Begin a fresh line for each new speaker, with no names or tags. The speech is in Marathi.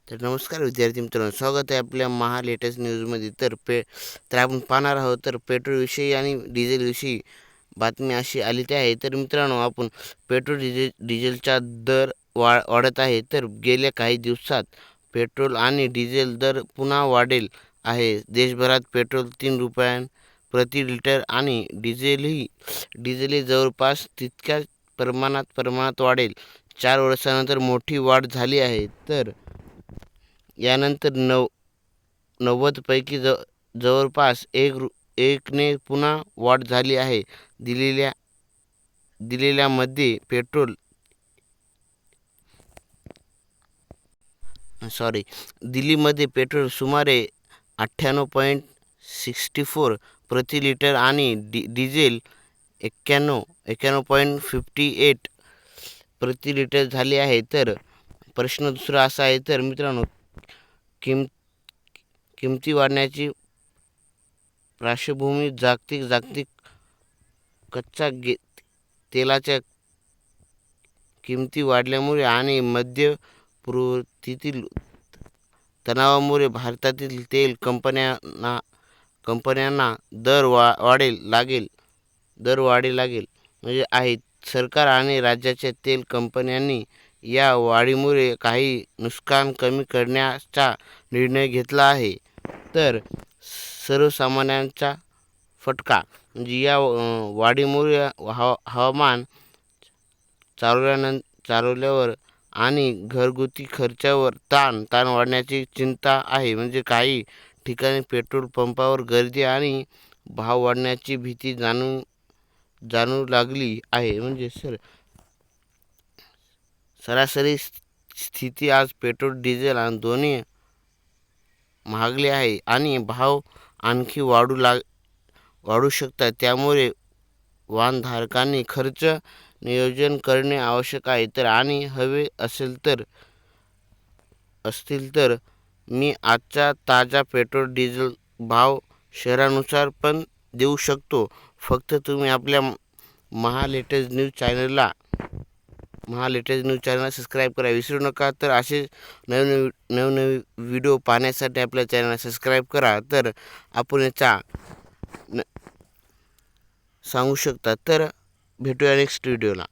तर नमस्कार विद्यार्थी मित्रांनो, स्वागत आहे आपल्या लेटेस्ट न्यूजमध्ये. तर आपण पाहणार आहोत तर पेट्रोलविषयी आणि डिझेलविषयी बातमी अशी आलेली आहे. तर मित्रांनो, आपण डिझेलचा दर वाढत आहे. तर गेल्या काही दिवसात पेट्रोल आणि डिझेल दर पुन्हा वाढेल आहे. देशभरात पेट्रोल 3 रुपयां प्रति लिटर आणि डिझेलही जवळपास तितक्याच प्रमाणात वाढेल. 4 वर्षानंतर मोठी वाढ झाली आहे. तर यानंतर 90 पैकी जवळपास एकने पुन्हा वाढ झाली आहे. दिलेल्यामध्ये दिल्लीमध्ये पेट्रोल सुमारे 98.64 प्रति लिटर आणि डिझेल 91.58 प्रति लिटर झाले आहे. तर प्रश्न दुसरा असा आहे, तर मित्रांनो, किमती वाढण्याची पार्श्वभूमी जागतिक कच्चा तेलाच्या किमती वाढल्यामुळे आणि मध्य पूर्वेतील तणावामुळे भारतातील तेल कंपन्यांना दर वाढी लागेल म्हणजे आहेत. सरकार आणि राज्याच्या तेल कंपन्यांनी या वाढीमुळे काही नुकसान कमी करण्याचा निर्णय घेतला आहे. तर सर्वसामान्यांचा फटका म्हणजे या वाढीमुळे हवामान चालवल्यावर आणि घरगुती खर्चावर ताण वाढण्याची चिंता आहे. म्हणजे काही ठिकाणी पेट्रोल पंपावर गर्दी आणि भाव वाढण्याची भीती जाणू लागली आहे. म्हणजे सरासरी स्थिती आज पेट्रोल डिझेल आणि दोन्ही महागले आहे आणि भाव आणखी वाढू शकतात. त्यामुळे वाहनधारकांनी खर्च नियोजन करणे आवश्यक आहे. तर आणि हवे असतील तर मी आजचा ताजा पेट्रोल डिझेल भाव शहरानुसार पण देऊ शकतो. फक्त तुम्ही आपल्या लेटेस्ट न्यूज चॅनलला सबस्क्राईब करा विसरू नका. तर असे नवनवीन व्हिडिओ पाहण्यासाठी आपल्या चॅनलला सबस्क्राईब करा. तर आपण याचा सांगू शकता. तर भेटूया नेक्स्ट व्हिडिओला.